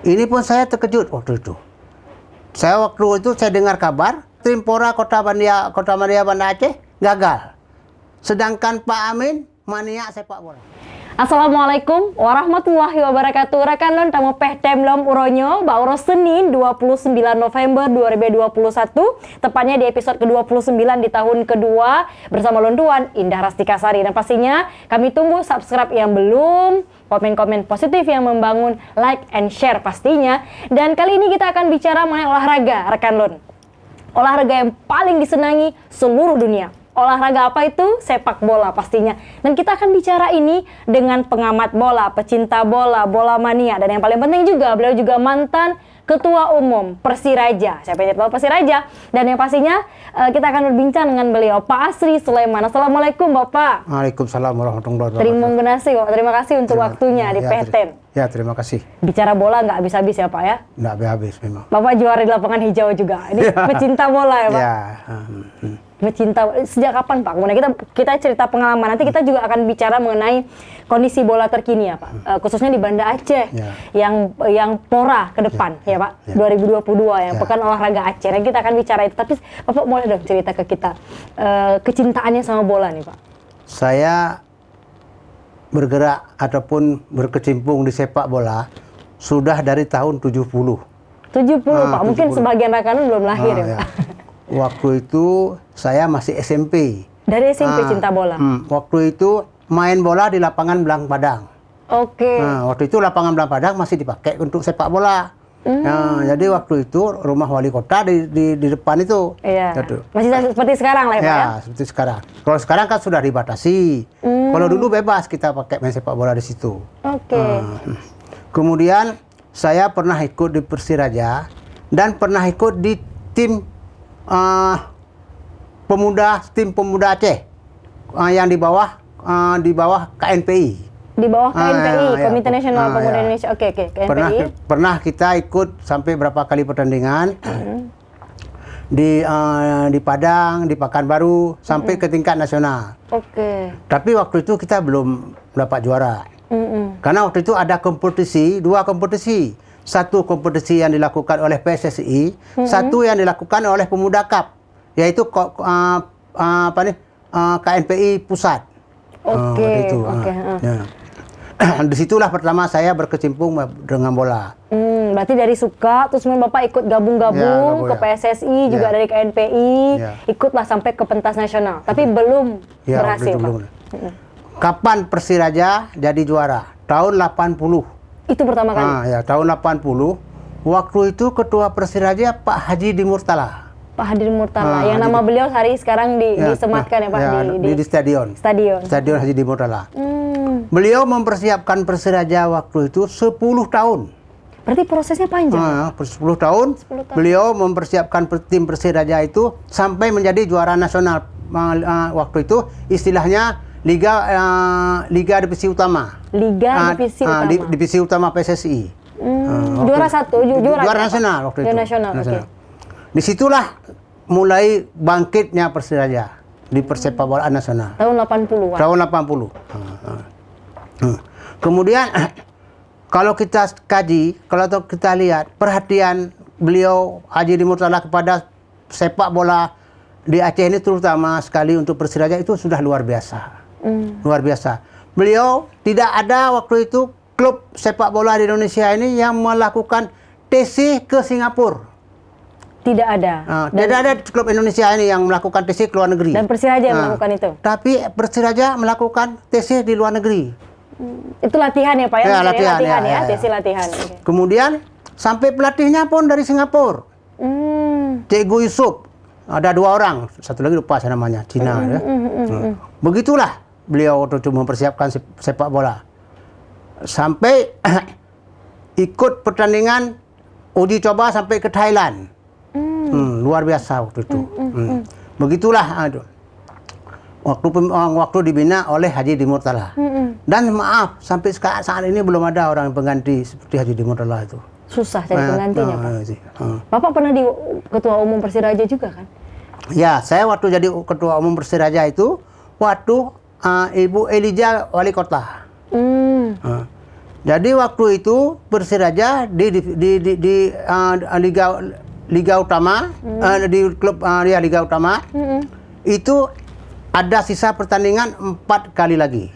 Ini pun saya terkejut waktu itu. Waktu itu saya dengar kabar Trimpora Kota Madia Banda Aceh gagal. Sedangkan Pak Amin maniak sepak bola. Assalamualaikum warahmatullahi wabarakatuh. Rekan non tamu Pehtemlom Uronyo, Bauro Senin 29 November 2021, tepatnya di episode ke-29 di tahun kedua bersama Londuan Indah Rastikasari. Dan pastinya kami tunggu subscribe yang belum, komen-komen positif yang membangun, like and share pastinya. Dan kali ini kita akan bicara mengenai olahraga, rekan Lon. Olahraga yang paling disenangi seluruh dunia. Olahraga apa itu? Sepak bola pastinya. Dan kita akan bicara ini dengan pengamat bola, pecinta bola, bola mania. Dan yang paling penting juga, beliau juga mantan Ketua Umum Persiraja. Siapa yang tahu Persiraja? Dan yang pastinya kita akan berbincang dengan beliau, Pak Asri Sulaiman. Assalamualaikum Bapak. Waalaikumsalam warahmatullahi wabarakatuh. Terima kasih untuk waktunya di Pehtem. Ya, terima kasih. Bicara bola nggak habis-habis ya Pak ya? Nggak habis memang. Bapak juara di lapangan hijau juga. Ini pecinta bola ya Pak? Ya. Pecinta, sejak kapan Pak? Kemudian kita cerita pengalaman, nanti kita juga akan bicara mengenai kondisi bola terkini ya Pak, khususnya di Banda Aceh yang pora ke depan ya Pak, 2022 yang Pekan Olahraga Aceh. Dan kita akan bicara itu, tapi Bapak boleh dong cerita ke kita kecintaannya sama bola nih Pak. Saya bergerak ataupun berkecimpung di sepak bola sudah dari tahun 70. 70 Pak, mungkin 70. Sebagian rekan belum lahir ya Pak. Waktu itu saya masih SMP. Dari SMP cinta bola? Waktu itu main bola di lapangan Belang Padang. Oke. Waktu itu lapangan Belang Padang masih dipakai untuk sepak bola. Jadi waktu itu rumah wali kota di depan itu. Iya. Masih seperti sekarang lah ya Pak ya? Seperti sekarang. Kalau sekarang kan sudah dibatasi. Kalau dulu bebas kita pakai main sepak bola di situ. Oke. Kemudian saya pernah ikut di Persiraja dan pernah ikut di tim tim pemuda Aceh yang di bawah KNPI. Di bawah KNPI, Komite Nasional Pemuda Indonesia. Oke, KNPI. Pernah kita ikut sampai berapa kali pertandingan di Padang, di Pekanbaru, sampai ke tingkat nasional. Oke. Tapi waktu itu kita belum dapat juara. Karena waktu itu ada dua kompetisi. Satu kompetisi yang dilakukan oleh PSSI, satu yang dilakukan oleh Pemuda Cup, yaitu KNPI Pusat. Oke. Disitulah pertama saya berkecimpung dengan bola. Berarti dari suka, terus Bapak ikut gabung ke PSSI, juga dari KNPI, ikutlah sampai ke pentas nasional. Tapi belum berhasil, Pak. Kapan Persiraja jadi juara? Tahun 80. Itu pertama kali? Tahun 80. Waktu itu ketua Persiraja Pak Haji Dimurtala. Pak Haji Dimurtala, yang nama beliau hari sekarang disematkan ya Pak? Di stadion. Stadion Haji Dimurtala. Beliau mempersiapkan Persiraja waktu itu 10 tahun. Berarti prosesnya panjang? 10 tahun. Beliau mempersiapkan tim Persiraja itu sampai menjadi juara nasional. Waktu itu istilahnya Liga Divisi Utama. Divisi Utama PSSI. Juara satu, juara nasional waktu itu. Nasional. Okay. Disitulah mulai bangkitnya Persiraja di persepak bolaan nasional. Tahun 80-an. Tahun 80. Kemudian kalau kita kaji, kalau kita lihat perhatian beliau Haji Dimurtala kepada sepak bola di Aceh ini terutama sekali untuk Persiraja itu sudah luar biasa. Luar biasa. Beliau tidak ada waktu itu klub sepak bola di Indonesia ini yang melakukan TC ke Singapura. Tidak ada. Tidak ada klub Indonesia ini yang melakukan TC ke luar negeri. Dan Persiraja melakukan itu. Tapi Persiraja melakukan TC di luar negeri. Itu latihan ya Pak ya? Latihan ya. TC latihan. Okay. Kemudian sampai pelatihnya pun dari Singapura. Cikgu Yusuf. Ada 2 orang, satu lagi lupa saya namanya, Cina. Begitulah beliau waktu itu mempersiapkan sepak bola. Sampai ikut pertandingan uji coba sampai ke Thailand. Luar biasa waktu itu. Begitulah waktu dibina oleh Haji Dimurtala. Dan maaf, sampai saat ini belum ada orang pengganti seperti Haji Dimurtala itu. Susah cari penggantinya Pak. Bapak pernah di Ketua Umum Persiraja juga kan? Ya, saya waktu jadi Ketua Umum Persiraja itu waktu Ibu Elijah wali kota. Jadi waktu itu Persiraja di Liga Utama, di klub Liga Utama, itu ada sisa pertandingan 4 kali lagi.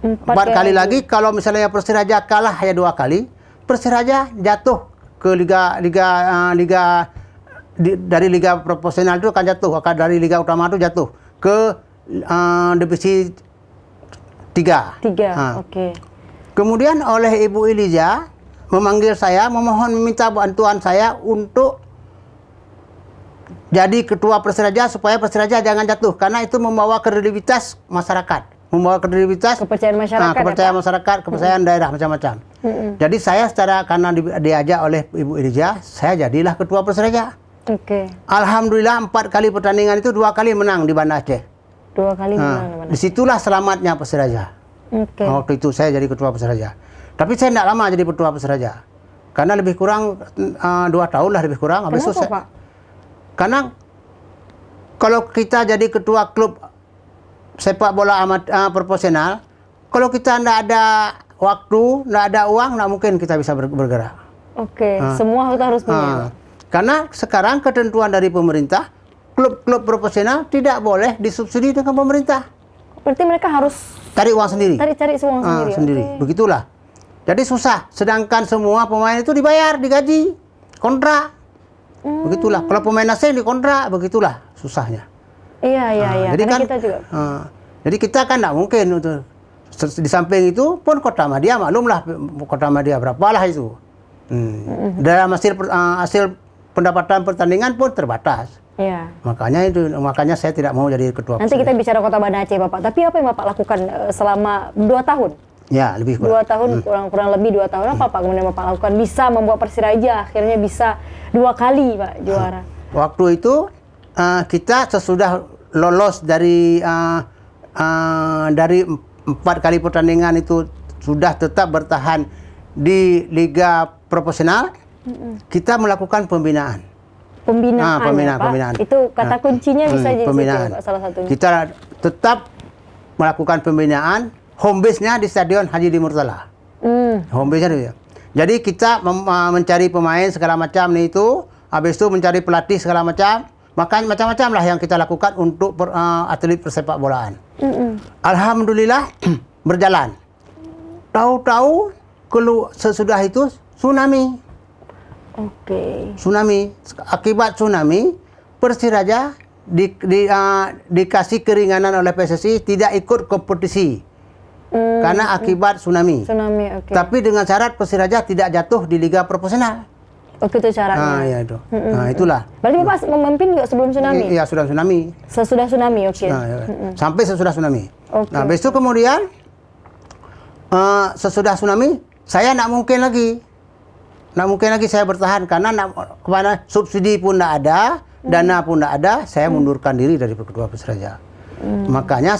4 kali lagi. Kalau misalnya Persiraja kalah hanya 2 kali, Persiraja jatuh ke dari Liga Profesional itu akan jatuh, dari Liga Utama itu jatuh ke divisi 3. Oke. Kemudian oleh Ibu Iliza memanggil saya, meminta bantuan saya untuk jadi ketua Persiraja supaya Persiraja jangan jatuh, karena itu membawa kredibilitas masyarakat, Kepercayaan masyarakat, kepercayaan daerah macam-macam. Jadi saya karena diajak oleh Ibu Iliza, saya jadilah ketua Persiraja. Oke. Alhamdulillah 4 kali pertandingan itu 2 kali menang di Banda Aceh. 2 kali menang. Disitulah selamatnya Persiraja. Waktu itu saya jadi ketua Persiraja. Tapi saya tidak lama jadi ketua Persiraja. Karena lebih kurang 2 tahun lah lebih kurang. Kenapa, Pak? Karena kalau kita jadi ketua klub sepak bola profesional, kalau kita tidak ada waktu, tidak ada uang, tidak mungkin kita bisa bergerak. Oke, semua kita harus punya. Karena sekarang ketentuan dari pemerintah, klub-klub profesional tidak boleh disubsidi dengan pemerintah. Berarti mereka harus cari uang sendiri. Cari uang sendiri. Okay. Begitulah. Jadi susah. Sedangkan semua pemain itu dibayar, digaji, kontrak. Begitulah. Kalau pemain asing dikontrak, begitulah susahnya. Iya. Jadi kan kita juga. Jadi kita kan tidak mungkin untuk di samping itu pun Kota Madia, maklumlah Kota Madia berapalah itu. Dalam hasil pendapatan pertandingan pun terbatas. Iya. Makanya saya tidak mau jadi ketua. Nanti kita bicara Kota Banda Aceh, Bapak. Tapi apa yang Bapak lakukan selama 2 tahun? Ya, lebih kurang. 2 tahun, kurang lebih 2 tahun. Apa Pak kemudian Bapak lakukan? Bisa membuat Persiraja akhirnya bisa 2 kali, Pak, juara. Waktu itu kita sesudah lolos dari 4 kali pertandingan itu sudah tetap bertahan di Liga Profesional, kita melakukan pembinaan. Pembinaan. Itu kata kuncinya bisa jadi pembinaan. situ, Pak, salah satunya. Kita tetap melakukan pembinaan, home base-nya di Stadion Haji Di Murtala. Home base-nya itu. Jadi kita mencari pemain segala macam itu, habis itu mencari pelatih segala macam, macam-macam lah yang kita lakukan untuk atlet persepak bolaan. Alhamdulillah berjalan. Tahu-tahu sesudah itu tsunami. Tsunami. Akibat tsunami, Persiraja dikasih keringanan oleh PSSI tidak ikut kompetisi. Karena akibat tsunami. Tapi dengan syarat Persiraja tidak jatuh di Liga Profesional. Itu syaratnya. Ya itu. Itulah. Berarti Bapak memimpin juga sebelum tsunami? Iya, sudah tsunami. Sesudah tsunami, oke. Sampai sesudah tsunami. Nah, habis itu kemudian sesudah tsunami, saya tidak mungkin lagi saya bertahan karena subsidi pun tidak ada, dana pun tidak ada, saya mundurkan diri dari ketua Persiraja. Makanya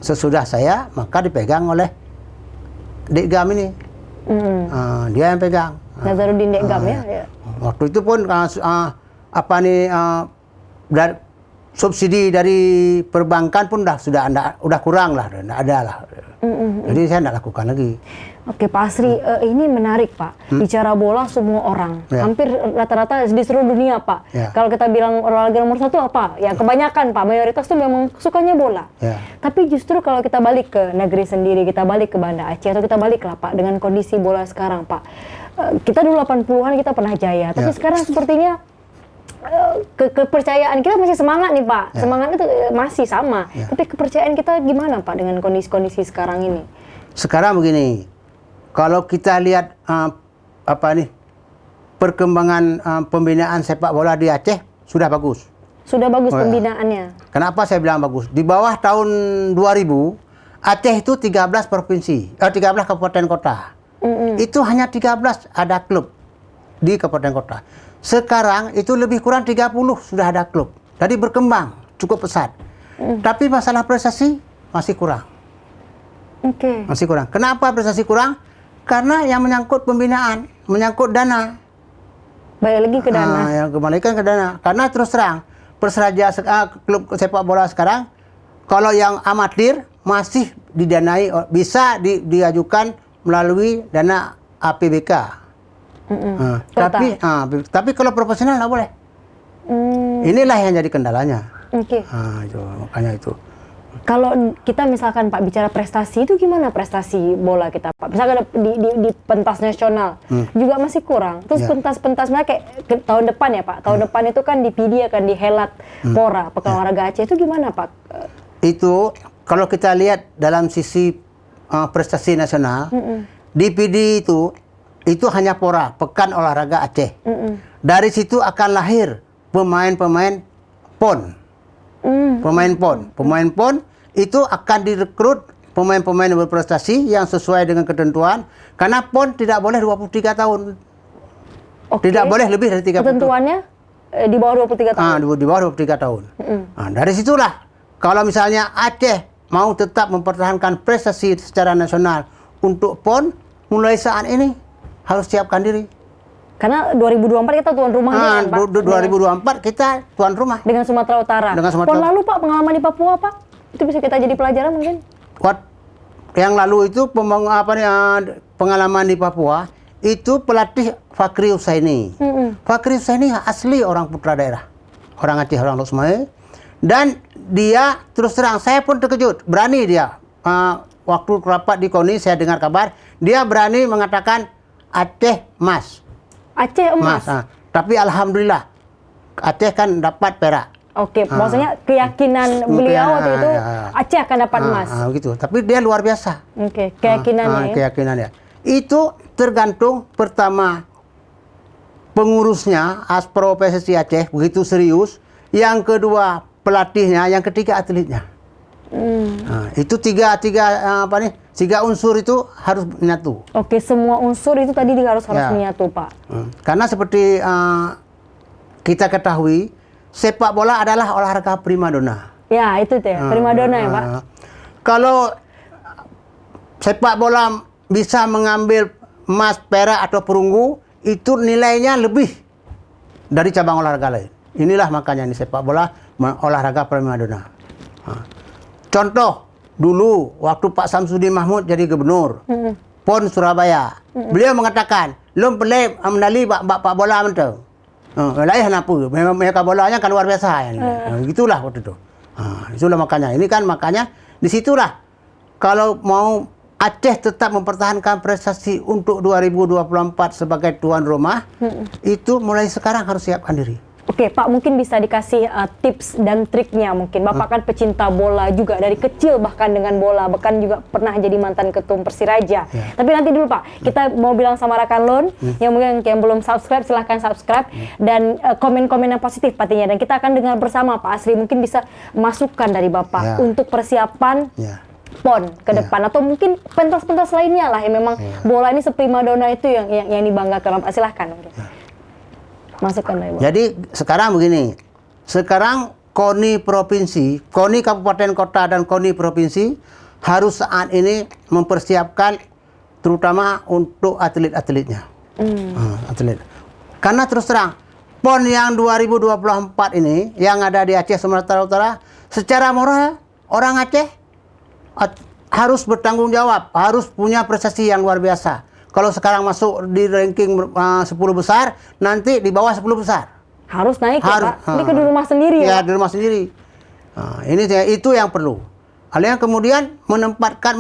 sesudah saya, maka dipegang oleh Dekgam ini. Dia yang pegang. Nazarudin Dekgam ya. Waktu itu pun subsidi dari perbankan pun sudah kurang lah, tidak ada lah. Jadi saya tidak lakukan lagi. Oke, Pak Asri, ini menarik, Pak. Bicara bola semua orang, hampir rata-rata di seluruh dunia, Pak. Kalau kita bilang olahraga nomor 1 apa? Ya kebanyakan, Pak, mayoritas tuh memang sukanya bola. Tapi justru kalau kita balik ke negeri sendiri, kita balik ke Banda Aceh, atau kita balik lah, Pak, dengan kondisi bola sekarang, Pak. Kita dulu 80-an kita pernah jaya, tapi sekarang sepertinya kepercayaan kita masih semangat nih, Pak. Semangat itu masih sama. Tapi kepercayaan kita gimana, Pak, dengan kondisi-kondisi sekarang ini? Sekarang begini, kalau kita lihat perkembangan pembinaan sepak bola di Aceh sudah bagus. Sudah bagus pembinaannya. Kenapa saya bilang bagus? Di bawah tahun 2000, Aceh itu 13 provinsi, 13 kabupaten kota. Itu hanya 13 ada klub di kabupaten kota. Sekarang itu lebih kurang 30 sudah ada klub. Jadi berkembang cukup pesat. Tapi masalah prestasi masih kurang. Masih kurang. Kenapa prestasi kurang? Karena yang menyangkut pembinaan, menyangkut dana. Balik lagi ke dana. Yang kembalikan ke dana. Karena terus terang, Persiraja klub sepak bola sekarang, kalau yang amatir masih didanai, bisa diajukan melalui dana APBK. Tapi kalau profesional nggak boleh. Inilah yang jadi kendalanya. Oke. Makanya itu. Kalau kita misalkan Pak bicara prestasi itu gimana prestasi bola kita Pak? Misalkan di pentas nasional juga masih kurang. Terus pentas-pentas mereka kayak tahun depan ya Pak. Tahun depan itu kan di PD akan dihelat Pora, Pekan Olahraga Aceh itu gimana Pak? Itu kalau kita lihat dalam sisi prestasi nasional, di PD itu hanya Pora, Pekan Olahraga Aceh. Dari situ akan lahir pemain-pemain PON. Pemain PON itu akan direkrut pemain-pemain yang berprestasi yang sesuai dengan ketentuan, karena PON tidak boleh 23 tahun. Tidak boleh lebih dari 30 tahun. Ketentuannya di bawah 23 tahun. Di bawah 23 tahun. Dari situlah kalau misalnya Aceh mau tetap mempertahankan prestasi secara nasional untuk PON, mulai saat ini harus siapkan diri. Karena 2024 kita tuan rumah kan, Pak? 2024 kita tuan rumah. Dengan Sumatera Utara. PON lalu Pak, pengalaman di Papua Pak, itu bisa kita jadi pelajaran mungkin? Yang lalu itu pengalaman di Papua, itu pelatih Fakri Husaini. Fakri Husaini asli orang putra daerah. Orang Aceh, orang Lok-Sumawe. Dan dia terus terang, saya pun terkejut, berani dia. Waktu rapat di KONI, saya dengar kabar, dia berani mengatakan Aceh emas. Aceh emas. Tapi alhamdulillah Aceh kan dapat perak. Oke, maksudnya keyakinan beliau waktu itu Aceh akan dapat emas. Gitu. Tapi dia luar biasa. Oke, keyakinannya. Keyakinannya. Itu tergantung pertama pengurusnya Aspro PSSI Aceh begitu serius. Yang kedua pelatihnya, yang ketiga atletnya. Itu tiga unsur itu harus menyatu. Oke, semua unsur itu tadi harus menyatu, Pak. Karena seperti kita ketahui, sepak bola adalah olahraga primadona. Ya, itu tuh ya, primadona ya, Pak. Kalau sepak bola bisa mengambil emas, perak atau perunggu, itu nilainya lebih dari cabang olahraga lain. Inilah makanya ini sepak bola olahraga primadona. Contoh, dulu waktu Pak Samsudin Mahmud jadi gubernur PON Surabaya, beliau mengatakan, "Lom pelai menali pak bola mentu." Lain apa? Memang mereka bolanya kan luar biasa. Gitulah waktu itu. Itulah makanya. Ini kan makanya disitulah kalau mau Aceh tetap mempertahankan prestasi untuk 2024 sebagai tuan rumah, itu mulai sekarang harus siapkan diri. Oke, Pak, mungkin bisa dikasih tips dan triknya mungkin. Bapak kan pecinta bola juga dari kecil, bahkan dengan bola, bahkan juga pernah jadi mantan ketum Persiraja. Tapi nanti dulu Pak, kita mau bilang sama rekan Lon yang mungkin yang belum subscribe, silahkan subscribe dan komen-komen yang positif pastinya. Dan kita akan dengar bersama Pak Asri, mungkin bisa masukan dari Bapak untuk persiapan PON ke depan atau mungkin pentas-pentas lainnya lah yang memang bola ini seprimadona itu yang dibanggakan. Pak, silahkan. Masukkan dari Bapak. Jadi sekarang begini, sekarang KONI provinsi, KONI kabupaten kota dan KONI provinsi harus saat ini mempersiapkan terutama untuk atlet-atletnya. Atlet. Karena terus terang, PON yang 2024 ini yang ada di Aceh Sumatera Utara, secara moral orang Aceh harus bertanggung jawab, harus punya prestasi yang luar biasa. Kalau sekarang masuk di ranking 10 besar, nanti di bawah 10 besar. Harus naik ya, Pak? Ini ke di rumah sendiri ya? Di rumah sendiri. Itu yang perlu. Hal yang kemudian menempatkan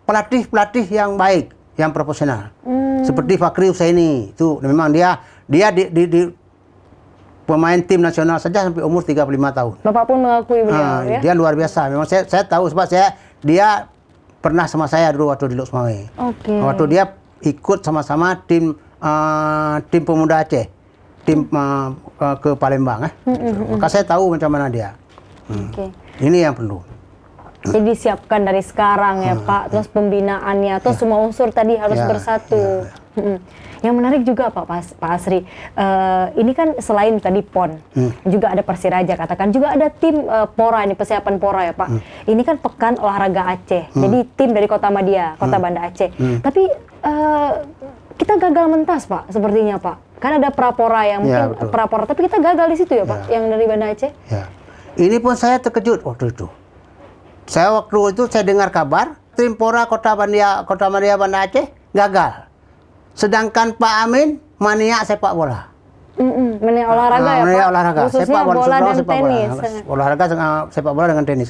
pelatih-pelatih yang baik, yang profesional. Seperti Fakri Husaini, itu memang dia di pemain tim nasional saja sampai umur 35 tahun. Bapak pun mengakui beliau ya? Dia luar biasa. Memang saya tahu sebab dia pernah sama saya dulu waktu di Lok-Sumawe. Waktu dia ikut sama-sama tim pemuda Aceh, tim ke Palembang. Maka saya tahu macam mana dia. Ini yang perlu. Jadi siapkan dari sekarang ya Pak, terus pembinaannya, terus semua unsur tadi harus bersatu. Yang menarik juga Pak Asri, ini kan selain tadi PON, juga ada Persiraja katakan, juga ada tim Pora, ini persiapan Pora ya Pak. Ini kan Pekan Olahraga Aceh, jadi tim dari Kota Madia, Kota Banda Aceh. Tapi kita gagal mentas Pak, sepertinya Pak. Kan ada Prapora yang mungkin Prapora, tapi kita gagal di situ ya Pak, yang dari Banda Aceh. Ini pun saya terkejut waktu itu. Saya dengar kabar tim Pora Kota Madia Banda Aceh gagal. Sedangkan Pak Amin maniak sepak bola. Maniak olahraga ya Pak? Maniak olahraga. Khususnya Sepak bola, bola dan sepak tenis. bola. Olahraga sepak bola dengan tenis.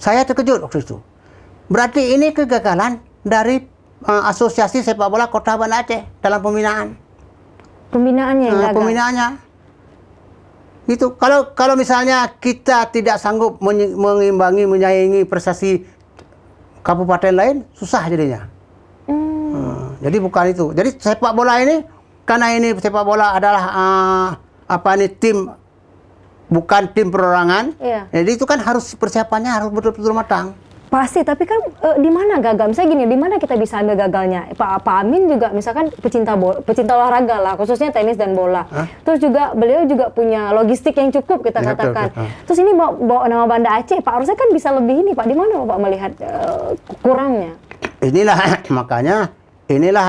Saya terkejut waktu itu. Berarti ini kegagalan dari Asosiasi Sepak Bola Kota Banda Aceh dalam pembinaan. Pembinaannya yang gagal? Pembinaannya. Itu kalau misalnya kita tidak sanggup mengimbangi, menyaingi prestasi kabupaten lain, susah jadinya. Jadi bukan itu. Jadi sepak bola ini, karena ini sepak bola adalah tim, bukan tim perorangan. Iya. Jadi itu kan harus persiapannya harus betul-betul matang. Pasti, tapi kan di mana gagal? Misalnya gini, di mana kita bisa ambil gagalnya? Pak Amin juga misalkan pecinta olahraga lah, khususnya tenis dan bola. Terus juga beliau juga punya logistik yang cukup kita Ya, katakan. betul. Terus ini bawa nama Banda Aceh, Pak harusnya kan bisa lebih ini Pak. Di mana Bapak melihat kurangnya? Makanya inilah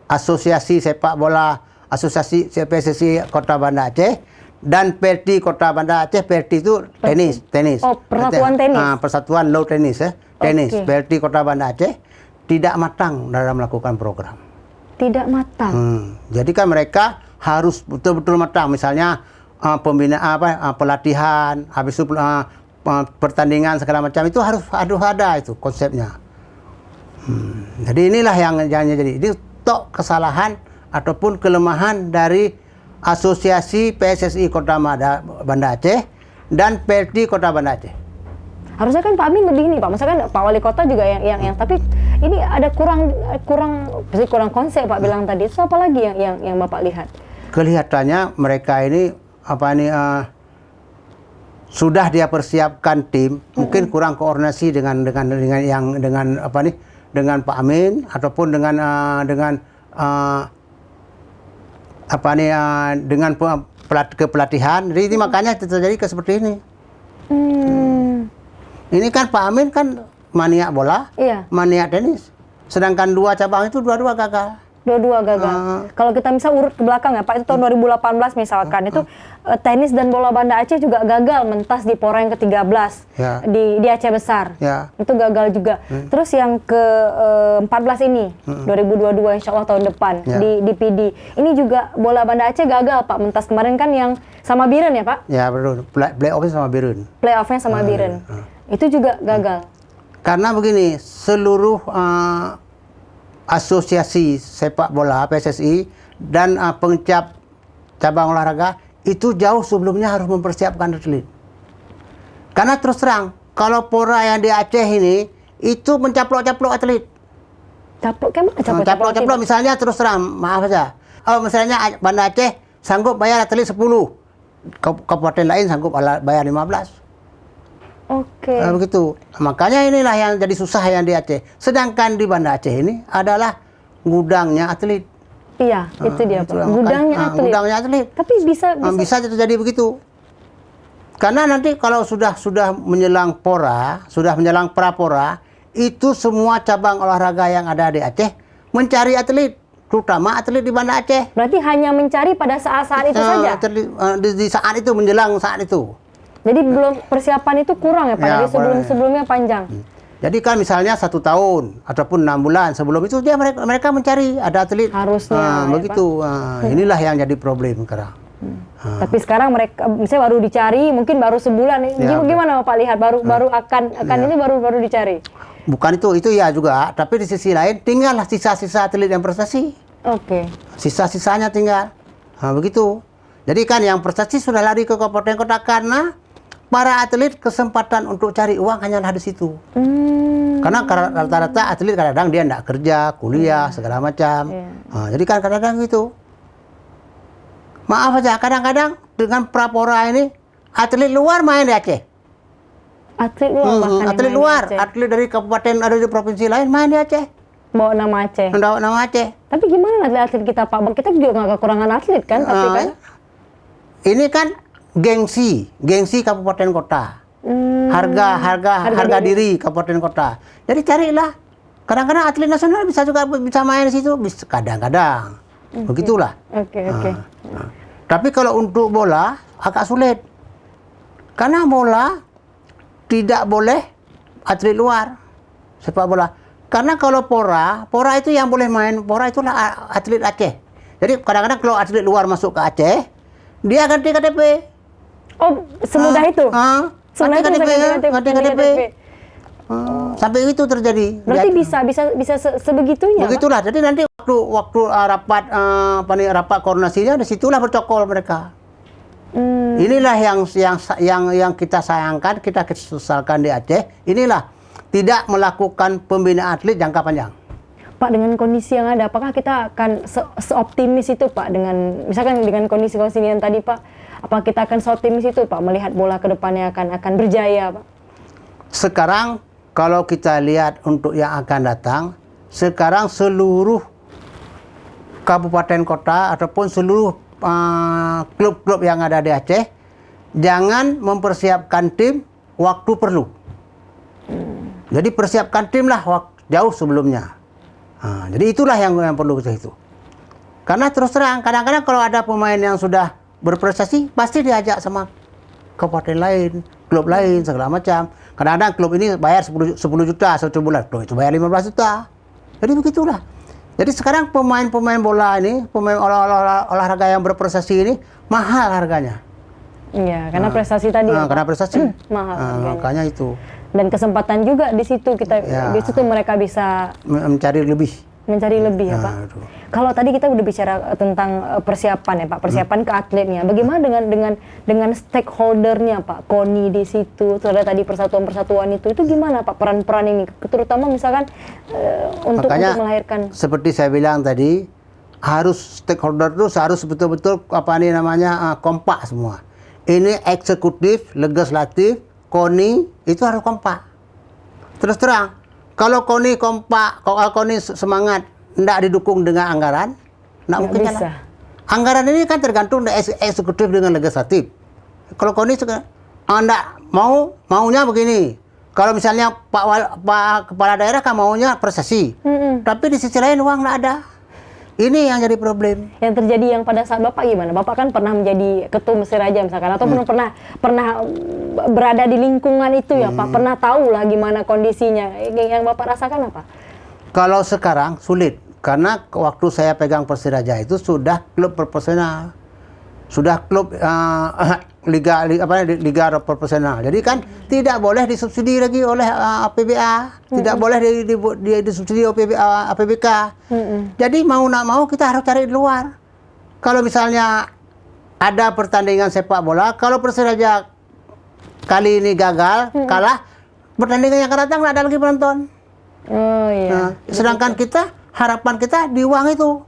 Asosiasi Sepak Bola, Asosiasi PSSI Kota Banda Aceh dan PERTI Kota Banda Aceh. PERTI itu tenis. Oh, persatuan tenis. Persatuan Law Tenis tenis. Oke. PERTI Kota Banda Aceh tidak matang dalam melakukan program. Tidak matang. Jadi kan mereka harus betul-betul matang. Misalnya pembinaan pelatihan, habis itu pertandingan segala macam itu harus ada itu konsepnya. Jadi inilah yang jadi. Ini kesalahan ataupun kelemahan dari Asosiasi PSSI Kota Banda Aceh dan PERTI Kota Banda Aceh. Harusnya kan Pak Amin lebih ini Pak. Misalkan Pak Wali Kota juga yang tapi ini ada kurang konsep Pak bilang tadi. Itu apa lagi yang Bapak lihat? Kelihatannya mereka ini sudah dia persiapkan tim, mungkin kurang koordinasi dengan Pak Amin ataupun dengan kepelatihan. Jadi ini makanya terjadi seperti ini. Ini kan Pak Amin kan maniak bola, maniak tenis. Sedangkan dua cabang itu dua-dua gagal. Dua-dua gagal. Kalau kita misal urut ke belakang ya Pak, itu tahun 2018 misalkan, itu tenis dan bola Banda Aceh juga gagal mentas di Pora yang ke-13 di Aceh Besar. Itu gagal juga. Terus yang ke-14 ini, 2022 insya Allah tahun depan, di PD. Ini juga bola Banda Aceh gagal Pak, mentas kemarin kan yang sama Biren ya Pak? Ya betul, play-off-nya sama Biren. Play-off-nya sama Biren. Itu juga gagal. Karena begini, seluruh Asosiasi Sepak Bola PSSI dan pengecap cabang olahraga itu jauh sebelumnya harus mempersiapkan atlet. Karena terus terang, kalau Pora yang di Aceh ini itu mencaplok-caplok atlet. Caplok-caplok misalnya terus terang, maaf saja. Misalnya Banda Aceh sanggup bayar atlet 10, kabupaten lain sanggup bayar 15. Begitu. Makanya inilah yang jadi susah yang di Aceh. Sedangkan di Banda Aceh ini adalah gudangnya atlet. Iya, itu dia Pak. Gudangnya atlet. Tapi bisa terjadi begitu. Karena nanti kalau sudah menjelang Pora, sudah menjelang Prapora, itu semua cabang olahraga yang ada di Aceh mencari atlet, terutama atlet di Banda Aceh. Berarti hanya mencari pada saat-saat itu saja? Di saat itu, menjelang saat itu. Jadi belum persiapan itu kurang ya Pak, dari sebelumnya panjang. Jadi kan misalnya 1 tahun ataupun 6 bulan sebelum itu mereka mencari ada atlet. Harusnya. Begitu. Inilah yang jadi problem sekarang. Tapi sekarang mereka misalnya baru dicari, mungkin baru sebulan. Gimana Bapak lihat baru akan ini baru dicari? Bukan itu ya juga. Tapi di sisi lain tinggallah sisa-sisa atlet yang prestasi. Sisa-sisanya tinggal. Begitu. Jadi kan yang prestasi sudah lari ke kabupaten kota karena para atlet kesempatan untuk cari uang hanyalah di situ. Karena rata-rata atlet kadang-kadang dia tidak kerja, kuliah, segala macam. Jadi kan kadang-kadang gitu. Maaf aja, kadang-kadang dengan Prapora ini atlet luar main di Aceh. Atlet luar bahkan atlet luar, atlet dari kabupaten ada di provinsi lain main di Aceh. Bawa nama Aceh. Bawa nama Aceh. Tapi gimana atlet kita Pak? Kita juga nggak kekurangan atlet kan? Tapi kan ini kan gengsi kabupaten kota. Harga diri kabupaten kota. Jadi carilah. Kadang-kadang atlet nasional bisa main di situ, kadang-kadang. Begitulah. Tapi kalau untuk bola agak sulit. Karena bola tidak boleh atlet luar. sepak bola. Karena kalau Pora itu yang boleh main, Pora itulah atlet Aceh. Jadi kadang-kadang kalau atlet luar masuk ke Aceh, dia ganti KTP. Oh, semudah itu? Ganti KTP, ganti KTP. Sampai itu terjadi. Berarti bisa sebegitunya, Begitulah. Jadi nanti waktu rapat koordinasinya, disitulah bercokol mereka. Inilah yang kita sayangkan, kita kesesalkan di Aceh. Inilah tidak melakukan pembinaan atlet jangka panjang. Pak, dengan kondisi yang ada, apakah kita akan seoptimis itu, Pak, dengan misalkan dengan kondisi yang tadi, Pak, apa kita akan seoptimis itu, Pak, melihat bola ke depannya akan berjaya, Pak? Sekarang kalau kita lihat untuk yang akan datang, sekarang seluruh kabupaten kota ataupun seluruh klub-klub yang ada di Aceh jangan mempersiapkan tim waktu perlu. Jadi persiapkan tim lah jauh sebelumnya. Jadi itulah yang perlu kita itu. Karena terus terang kadang-kadang kalau ada pemain yang sudah berprestasi pasti diajak sama kabupaten lain, klub lain segala macam. Kadang-kadang klub ini bayar 10 juta 1 bulan, klub itu bayar 15 juta. Jadi begitulah. Jadi sekarang pemain-pemain bola ini, pemain olahraga yang berprestasi ini mahal harganya. Iya, karena prestasi tadi. Karena prestasi. Mahal. Makanya itu. Dan kesempatan juga di situ di situ mereka bisa mencari lebih ya Pak. Kalau tadi kita udah bicara tentang persiapan ya Pak, persiapan ke atletnya. Bagaimana dengan stakeholdernya Pak, KONI di situ, ada tadi persatuan-persatuan itu gimana Pak peran-peran ini, terutama misalkan untuk melahirkan. Seperti saya bilang tadi, harus stakeholder itu harus betul-betul kompak semua. Ini eksekutif, legislatif, KONI itu harus kompak. Terus terang, kalau KONI kompak, kalau KONI semangat, tidak didukung dengan anggaran, tidak mungkin jalan. Anggaran ini kan tergantung dari eksekutif dengan legislatif. Kalau KONI tidak maunya begini. Kalau misalnya Pak Kepala Daerah kan maunya prestasi, tapi di sisi lain uang tidak ada. Ini yang jadi problem. Yang terjadi yang pada saat Bapak gimana? Bapak kan pernah menjadi ketua Persiraja misalkan, atau pernah berada di lingkungan itu ya Pak, pernah tahu lah gimana kondisinya. Yang Bapak rasakan apa? Kalau sekarang sulit, karena waktu saya pegang Persiraja itu sudah klub profesional, sudah klub liga profesional. Jadi kan tidak boleh disubsidi lagi oleh APBA, tidak boleh disubsidi APBK. Jadi mau nak mau kita harus cari di luar. Kalau misalnya ada pertandingan sepak bola, kalau Persiraja kali ini gagal, kalah, pertandingan yang akan datang tidak ada lagi penonton. Oh iya. Sedangkan kita, harapan kita di uang itu.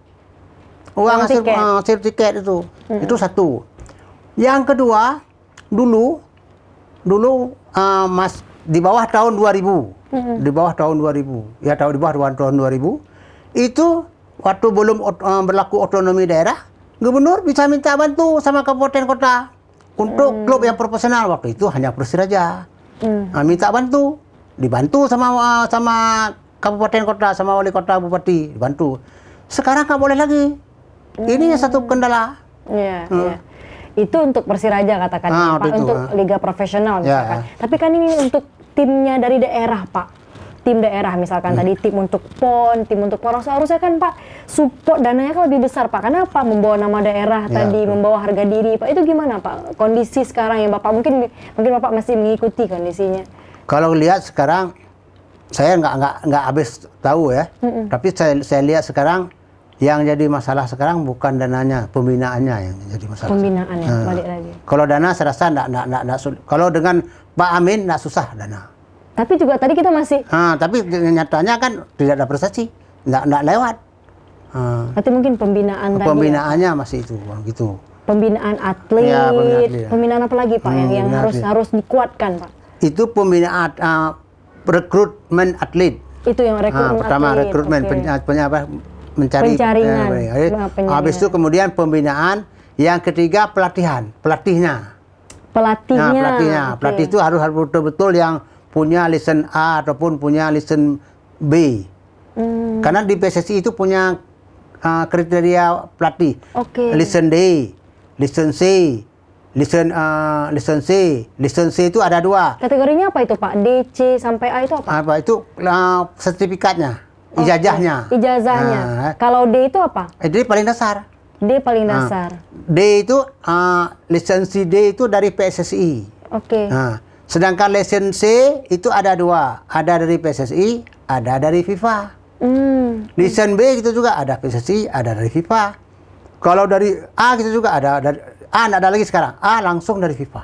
Uang hasil tiket itu. Itu satu. Yang kedua, dulu Mas di bawah tahun 2000. Di bawah tahun 2000. Ya, di bawah tahun 2000. Itu waktu belum berlaku otonomi daerah, gubernur bisa minta bantu sama kabupaten kota untuk klub yang profesional. Waktu itu hanya Persiraja. Minta bantu, dibantu sama kabupaten kota, sama wali kota, bupati, dibantu. Sekarang nggak boleh lagi. Ini satu kendala. Iya. Itu untuk Persiraja katakan Pak, untuk liga profesional misalkan. Tapi kan ini untuk timnya dari daerah Pak. Tim daerah misalkan tadi tim untuk PON, tim untuk Porong, seharusnya kan Pak support dananya kan lebih besar Pak. Kenapa membawa nama daerah tadi, membawa harga diri Pak? Itu gimana Pak? Kondisi sekarang yang Bapak mungkin Bapak masih mengikuti kondisinya. Kalau lihat sekarang, saya nggak habis tahu ya. Tapi saya lihat sekarang yang jadi masalah sekarang bukan dananya, pembinaannya yang jadi masalah. Pembinaannya, balik lagi. Kalau dana saya rasa enggak sulit. Kalau dengan Pak Amin enggak susah dana. Tapi juga tadi kita masih. Tapi nyatanya kan tidak ada prestasi, enggak lewat. Berarti mungkin pembinaan tadi. Pembinaannya masih itu, gitu. Pembinaan atlet. Ya, pembinaan apa lagi Pak yang harus dikuatkan Pak? Itu pembinaan rekrutmen atlet. Itu yang rekrutmen pertama, atlet. Pertama rekrutmen penjaringan. Habis itu kemudian pembinaan, yang ketiga pelatihnya. Pelatih itu harus betul-betul yang punya lisen A ataupun punya lisen B. Karena di PSSI itu punya kriteria pelatih. Lisen D, lisen C, listen C itu ada 2. Kategorinya apa itu Pak? D, C sampai A itu apa? Apa itu sertifikatnya, ijazahnya. Ijazahnya. Kalau D itu apa? D paling dasar. D paling dasar. D itu lisensi D itu dari PSSI. Oke. Nah, sedangkan lisensi C itu ada 2, ada dari PSSI, ada dari FIFA. Lisen B gitu juga ada PSSI, ada dari FIFA. Kalau dari A gitu juga ada dari A, tidak ada lagi sekarang. A langsung dari FIFA.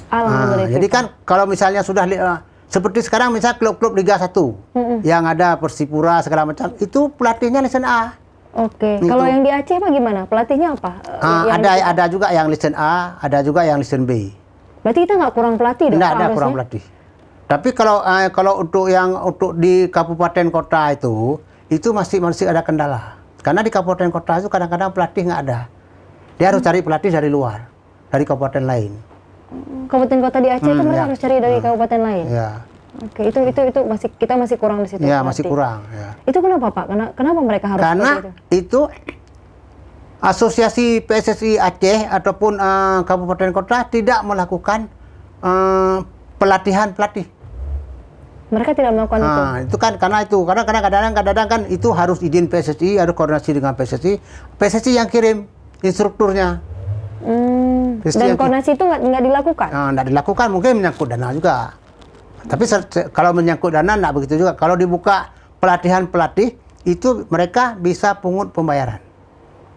Dari Jadi FIFA. kan kalau misalnya sudah seperti sekarang misal klub-klub Liga 1 yang ada Persipura segala macam, itu pelatihnya lisen A. Oke. Gitu. Kalau yang di Aceh bagaimana? Pelatihnya apa? Ada juga yang listen A, ada juga yang listen B. Berarti kita nggak kurang pelatih dong? Tidak Pak, ada harusnya? kurang pelatih. Tapi kalau untuk di kabupaten kota itu masih ada kendala. Karena di kabupaten kota itu kadang-kadang pelatih nggak ada. Dia harus cari pelatih dari luar, dari kabupaten lain. Kabupaten kota di Aceh itu mereka harus cari dari kabupaten lain. Ya. Oke, itu kita masih kurang di situ. Ya, berarti. masih kurang. Ya. Itu kenapa Pak? Kenapa mereka harus Karena seperti itu Asosiasi PSSI Aceh ataupun kabupaten kota tidak melakukan pelatihan pelatih. Mereka tidak melakukan itu. Itu kan karena kadang-kadang kan itu harus izin PSSI, harus koordinasi dengan PSSI. PSSI yang kirim instrukturnya. Dan koordinasi itu nggak dilakukan? Nggak dilakukan, mungkin menyangkut dana juga. Tapi kalau menyangkut dana nggak begitu juga. Kalau dibuka pelatihan pelatih, itu mereka bisa pungut pembayaran.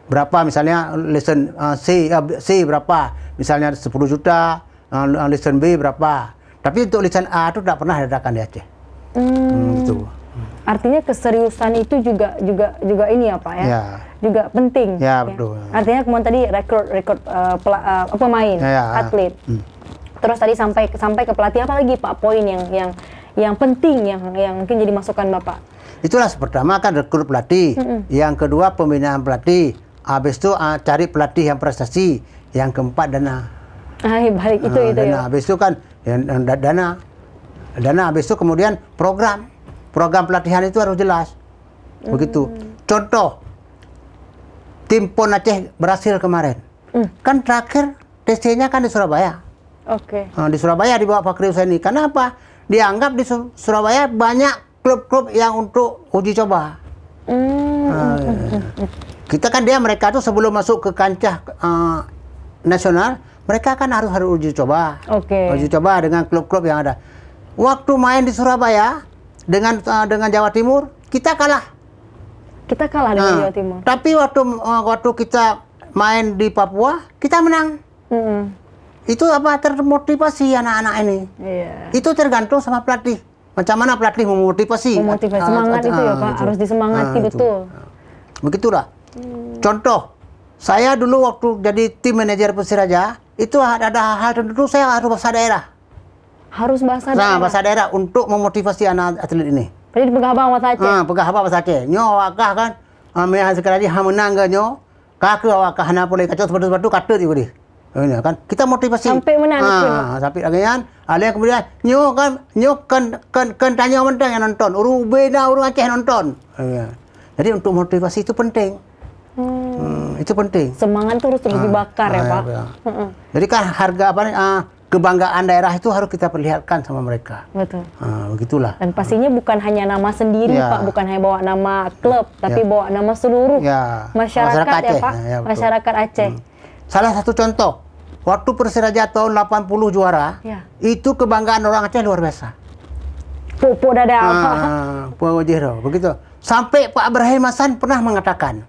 Berapa misalnya listen C berapa? Misalnya 10 juta, listen B berapa? Tapi untuk listen A itu tidak pernah diadakan di Aceh. Gitu. Artinya keseriusan itu juga ini ya Pak ya? Ya. Juga penting. Ya, betul. Artinya kemudian tadi rekrut pemain, atlet. Terus tadi sampai ke pelatih, apa lagi Pak poin yang penting yang mungkin jadi masukan Bapak? Itulah pertama kan rekrut pelatih, yang kedua pembinaan pelatih, habis itu cari pelatih yang prestasi, yang keempat dana. Baik itu dana. ya. Habis itu kan dana, habis itu kemudian program pelatihan itu harus jelas, begitu. Contoh, tim PON Aceh berhasil kemarin, kan terakhir TC-nya kan di Surabaya. Oke. Di Surabaya dibawa Fakri Husaini. Kenapa? Dianggap di Surabaya banyak klub-klub yang untuk uji coba. Mereka tuh sebelum masuk ke kancah nasional, mereka kan harus uji coba. Uji coba dengan klub-klub yang ada. Waktu main di Surabaya dengan Jawa Timur, kita kalah. Kita kalah dengan Jawa Timur. Tapi waktu kita main di Papua, kita menang. Itu termotivasi anak-anak ini. Itu tergantung sama pelatih. Macam mana pelatih memotivasi. Semangat itu ya Pak, harus disemangati betul. Begitulah. Contoh, saya dulu waktu jadi tim manajer Persiraja, itu ada hal tertentu saya harus bahasa daerah. Harus bahasa daerah? Bahasa daerah untuk memotivasi anak atlet ini. Jadi pegah bahasa Aceh? Pegah bahasa Aceh. Nyo wakah kan, mehal sekali menang ke nyo, kakak wakah na boleh kacau seperti kata itu dia. Kan kita motivasi sampai menang sampai akhirnya ada yang kemudian nyo kan tanya mentang yang nonton beda orang Aceh nonton. Jadi untuk motivasi itu penting. Itu penting, semangat itu harus terus dibakar ya Pak. Jadi kan harga kebanggaan daerah itu harus kita perlihatkan sama mereka. Betul. Begitulah. Dan pastinya bukan hanya nama sendiri Pak, bukan hanya bawa nama klub, tapi bawa nama seluruh masyarakat ya Aceh. Pak, masyarakat Aceh. Salah satu contoh, waktu Persiraja tahun 80 juara, itu kebanggaan orang Aceh luar biasa. Pupuk dada apa? Begitu. Sampai Pak Ibrahim Hasan pernah mengatakan,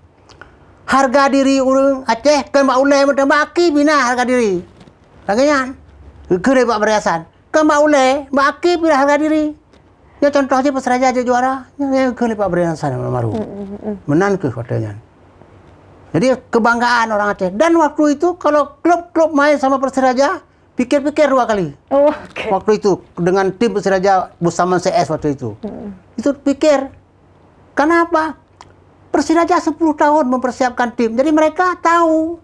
harga diri orang Aceh kan Mbak Ulai maki bina harga diri. Lagian, kena Pak Ibrahim Hasan, kan Mbak Ulai maki bina harga diri. Ya contoh aja Persiraja aja juara, ya kena Pak Ibrahim Hasan maru. Menang ke katanya. Jadi kebanggaan orang Aceh. Dan waktu itu kalau klub-klub main sama Persiraja, pikir-pikir 2 kali. Waktu itu dengan tim Persiraja Busaman CS waktu itu. Itu pikir. Kenapa? Persiraja 10 tahun mempersiapkan tim. Jadi mereka tahu.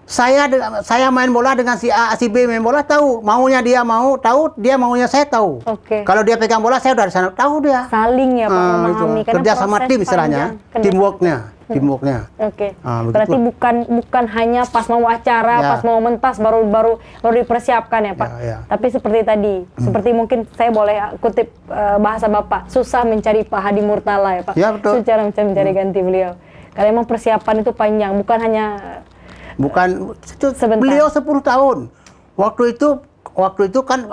Saya main bola dengan si A, si B main bola tahu. Maunya dia mau, tahu. Dia maunya saya tahu. Kalau dia pegang bola, saya udah di sana tahu dia. Saling ya Pak, memahami. Kerja sama tim istilahnya. Teamworknya. teamworknya. Oke. Begitu. Berarti bukan hanya pas mau acara, Ya. pas mau mentas baru dipersiapkan ya, Pak. Ya. Tapi seperti tadi, seperti mungkin saya boleh kutip bahasa Bapak, susah mencari Pak Hadi Murtala ya, Pak. Ya, betul. Secara mencari ganti beliau. Karena emang persiapan itu panjang, bukan hanya sebentar. Beliau 10 tahun. Waktu itu kan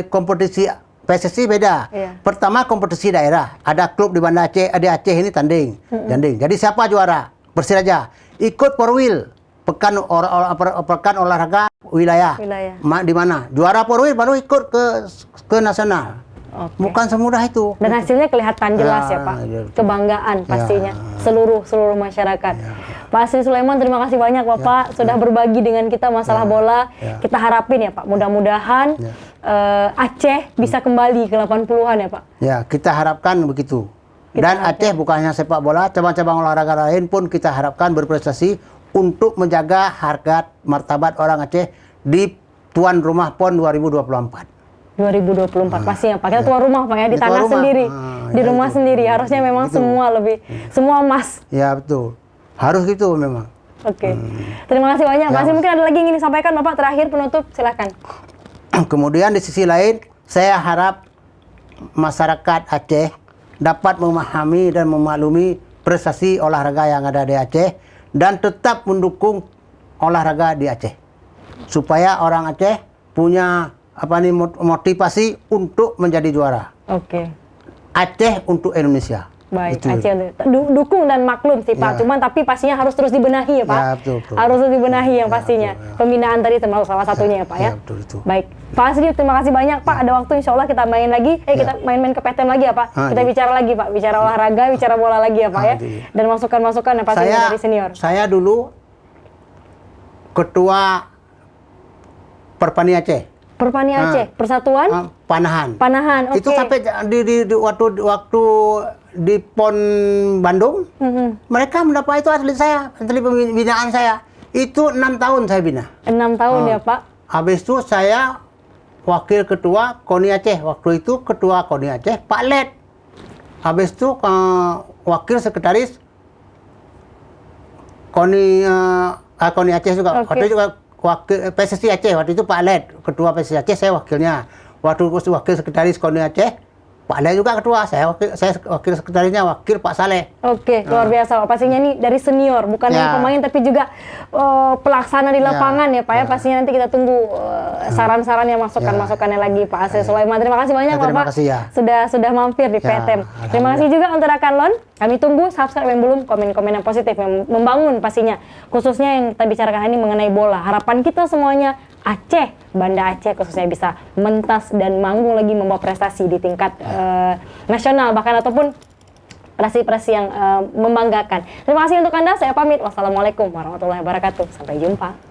kompetisi PSSI beda. Iya. Pertama kompetisi daerah, ada klub di Banda Aceh, ada Aceh ini tanding. Jadi siapa juara? Persiraja. Ikut Porwil, pekan olahraga wilayah. Di mana? Juara Porwil baru ikut ke nasional. Oke. Bukan semudah itu. Dan hasilnya kelihatan jelas ya, Pak. Ya. Kebanggaan pastinya seluruh masyarakat. Pak Asri Sulaiman, terima kasih banyak Bapak sudah berbagi dengan kita masalah bola. Kita harapin ya Pak, mudah-mudahan Aceh bisa kembali ke 80-an ya Pak. Ya, kita harapkan begitu. Dan Aceh bukan hanya sepak bola, cabang-cabang olahraga lain pun kita harapkan berprestasi untuk menjaga harkat martabat orang Aceh di tuan rumah PON 2024. 2024 pastinya Pak. Kita tuan rumah Pak ya, di tanah sendiri, di rumah sendiri. Harusnya memang gitu. semua emas. Ya betul, harus gitu memang. Oke. Terima kasih banyak. Masih mungkin ada lagi yang ingin disampaikan Bapak terakhir penutup, silakan. Kemudian di sisi lain, saya harap masyarakat Aceh dapat memahami dan memaklumi prestasi olahraga yang ada di Aceh dan tetap mendukung olahraga di Aceh supaya orang Aceh punya motivasi untuk menjadi juara. Oke. Aceh untuk Indonesia. Baik, Itu. Aceh dukung dan maklum sih Pak. Ya. Cuman tapi pastinya harus terus dibenahi ya Pak. Ya, betul. Harus terus dibenahi yang Ya, pastinya. betul, ya. Pembinaan tadi termasuk salah satunya ya Pak ya. Ya, betul itu. Baik, Pak Asri terima kasih banyak Pak. Ada waktu insya Allah kita main lagi. Kita main-main ke PTM lagi ya Pak. Kita bicara lagi Pak. Bicara olahraga, bicara bola lagi ya Pak ya. Dan masukan-masukan yang pastinya dari senior. Saya dulu ketua Perpani Aceh. Perpani Aceh, Persatuan Panahan. Panahan. Oke. Itu sampai waktu di PON Bandung, mereka mendapat itu atlet saya, atlet pembinaan saya. Itu 6 tahun saya bina. 6 tahun ya Pak. Habis itu saya wakil ketua KONI Aceh. Waktu itu ketua KONI Aceh Pak Led. Habis itu wakil sekretaris KONI Aceh juga. Oke. Waktu itu juga wakil PSSI Aceh. Waktu itu Pak Led, ketua PSSI Aceh, saya wakilnya. Waktu wakil sekretaris KONI Aceh, Pak Led juga ketua. Saya wakil sekretarisnya, wakil Pak Saleh. Oke, luar biasa. Pastinya ini dari senior, bukan hanya pemain tapi juga pelaksana di lapangan ya Pak ya. Pastinya nanti kita tunggu saran-sarannya, masukannya lagi Pak Asri Sulaiman. Terima kasih banyak terima Bapak. kasih, ya. Sudah mampir di PTM. Terima kasih juga untuk rekan Lon. Kami tunggu subscribe yang belum, komen-komen yang positif yang membangun pastinya. Khususnya yang kita bicarakan ini mengenai bola. Harapan kita semuanya Aceh, Banda Aceh khususnya bisa mentas dan manggung lagi membawa prestasi di tingkat nasional bahkan ataupun prestasi-prestasi yang membanggakan. Terima kasih untuk Anda, saya pamit. Wassalamualaikum warahmatullahi wabarakatuh. Sampai jumpa.